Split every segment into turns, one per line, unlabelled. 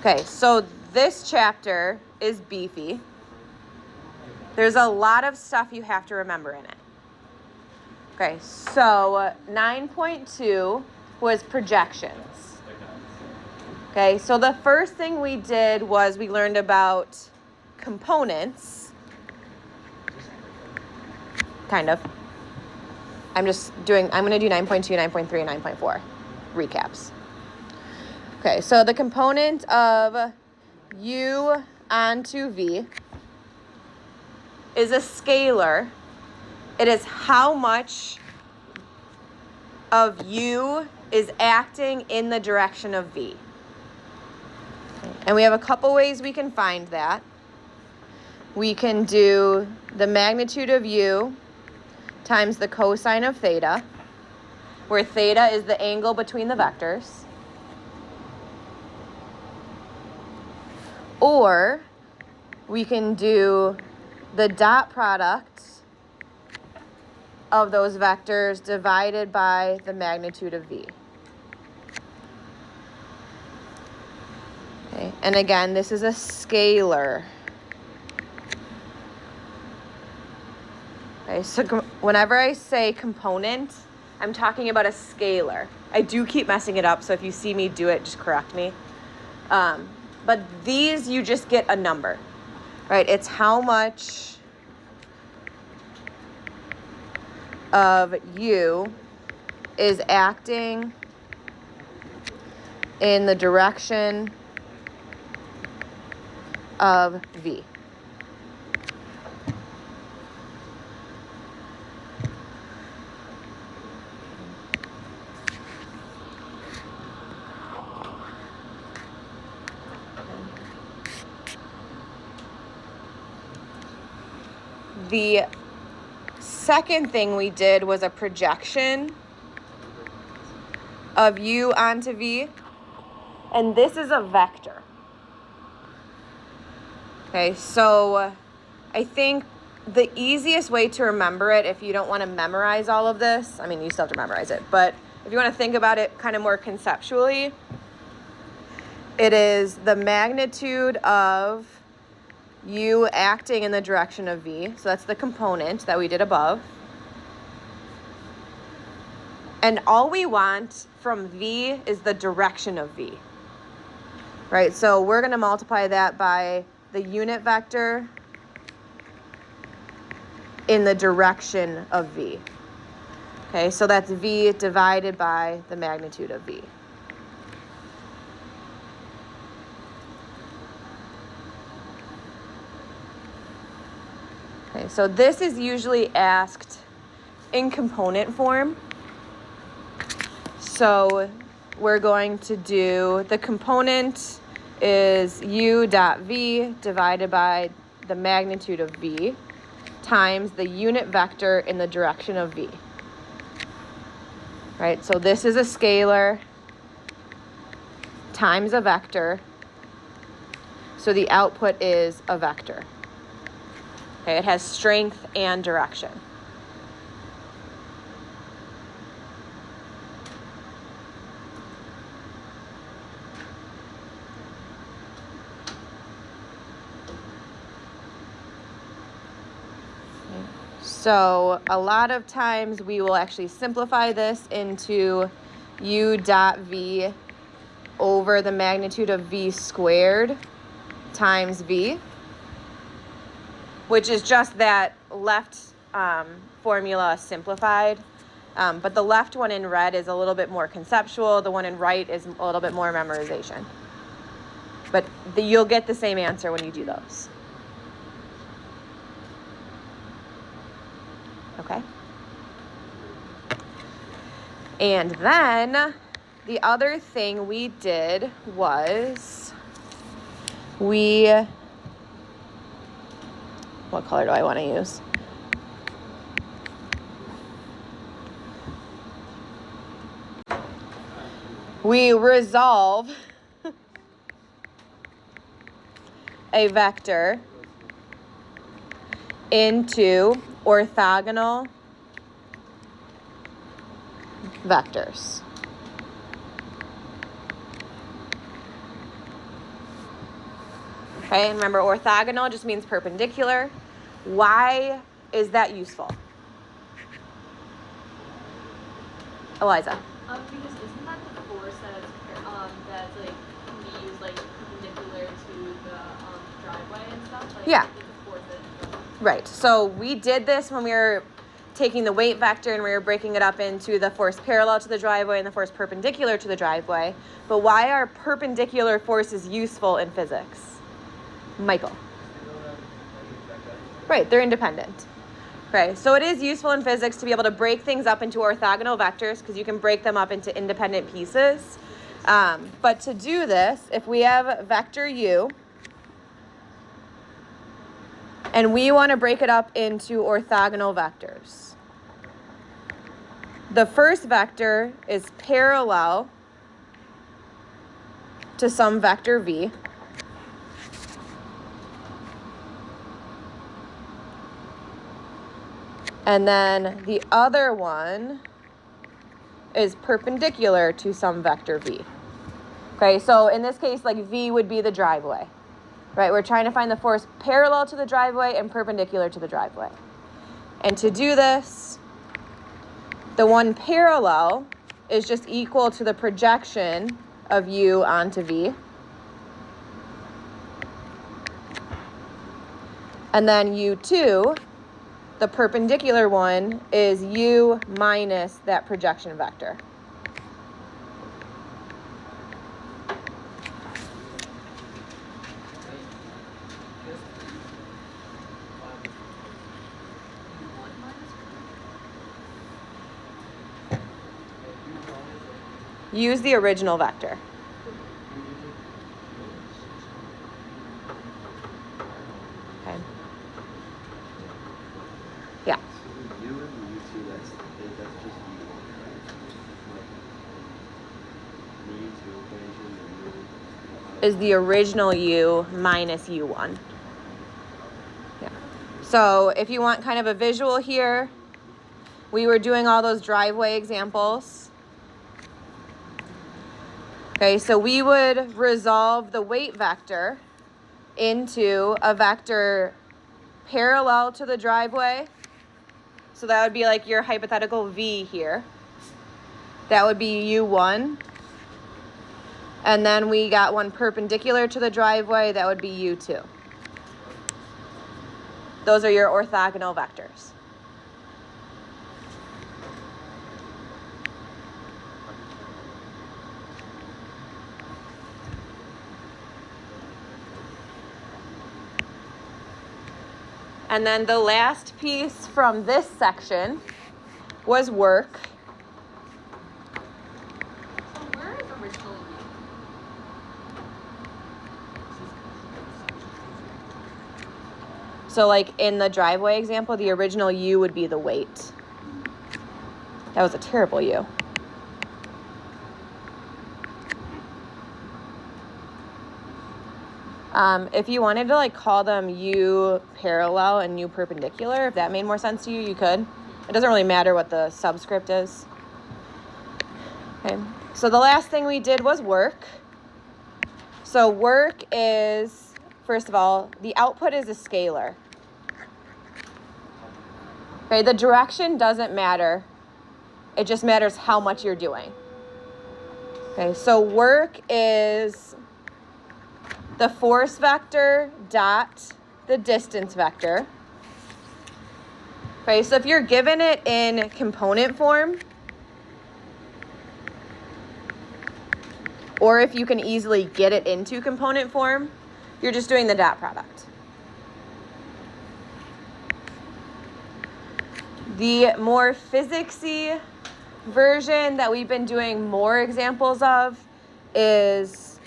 Okay, so this chapter is beefy. There's a lot of stuff you have to remember in it. Okay, so 9.2 was projections. Okay, so the first thing we did was we learned about components. Kind of. I'm going to do 9.2, 9.3, and 9.4 recaps. Okay, so the component of U onto V is a scalar. It is how much of U is acting in the direction of V. And we have a couple ways we can find that. We can do the magnitude of U times the cosine of theta, where theta is the angle between the vectors. Or we can do the dot product of those vectors divided by the magnitude of V. Okay, and again, this is a scalar. Okay, so whenever I say component, I'm talking about a scalar. I do keep messing it up, so if you see me do it, just correct me. But these, you just get a number, right? It's how much of U is acting in the direction of V. The second thing we did was a projection of U onto V, and this is a vector. Okay, so I think the easiest way to remember it, if you don't want to memorize all of this, I mean, you still have to memorize it, but if you want to think about it kind of more conceptually, it is the magnitude of U acting in the direction of V. So that's the component that we did above. And all we want from V is the direction of V. Right? So we're going to multiply that by the unit vector in the direction of V. Okay, so that's V divided by the magnitude of V. Okay, so this is usually asked in component form. So we're going to do, the component is U dot V divided by the magnitude of V times the unit vector in the direction of V. Right, so this is a scalar times a vector. So the output is a vector. Okay, it has strength and direction. Okay. So a lot of times we will actually simplify this into U dot V over the magnitude of V squared times V, which is just that left formula simplified. But the left one in red is a little bit more conceptual. The one in right is a little bit more memorization. But you'll get the same answer when you do those. Okay? And then the other thing we did was what color do I want to use? We resolve a vector into orthogonal vectors. Okay, and remember orthogonal just means perpendicular. Why is that useful? Eliza.
Because isn't that the force that's like can be used like perpendicular to the driveway and stuff? Like,
yeah.
It's a force that
right. So we did this when we were taking the weight vector and we were breaking it up into the force parallel to the driveway and the force perpendicular to the driveway. But why are perpendicular forces useful in physics? Michael. Right, they're independent. Okay, so it is useful in physics to be able to break things up into orthogonal vectors because you can break them up into independent pieces. But to do this, if we have vector u, and we want to break it up into orthogonal vectors, the first vector is parallel to some vector v. And then the other one is perpendicular to some vector v. Okay, so in this case, like v would be the driveway, right? We're trying to find the force parallel to the driveway and perpendicular to the driveway. And to do this, the one parallel is just equal to the projection of u onto v. And then u2, the perpendicular one, is u minus that projection vector. Use the original vector. Okay. Yeah. Is the original u minus u1. Yeah. So if you want kind of a visual here, we were doing all those driveway examples. Okay, so we would resolve the weight vector into a vector parallel to the driveway. So that would be like your hypothetical v here. That would be u1. And then we got one perpendicular to the driveway, that would be u2. Those are your orthogonal vectors. And then the last piece from this section was work.
So where is original u?
So like in the driveway example, the original u would be the weight. That was a terrible u. If you wanted to like call them u parallel and u perpendicular, if that made more sense to you, you could. It doesn't really matter what the subscript is. Okay, so the last thing we did was work. So work is, first of all, the output is a scalar. Okay, the direction doesn't matter. It just matters how much you're doing. Okay, so work is the force vector dot the distance vector. Okay, so if you're given it in component form, or if you can easily get it into component form, you're just doing the dot product. The more physicsy version that we've been doing more examples of is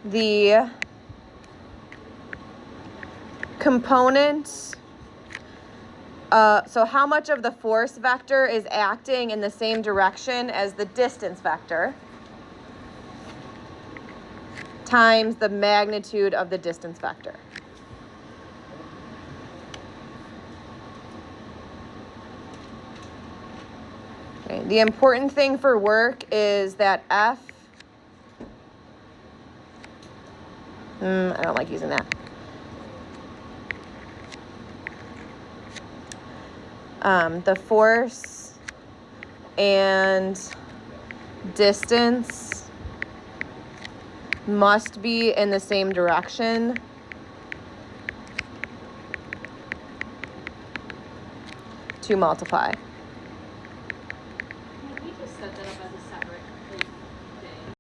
the component. So how much of the force vector is acting in the same direction as the distance vector times the magnitude of the distance vector. Okay, the important thing for work is that F, I don't like using that. The force and distance must be in the same direction to multiply.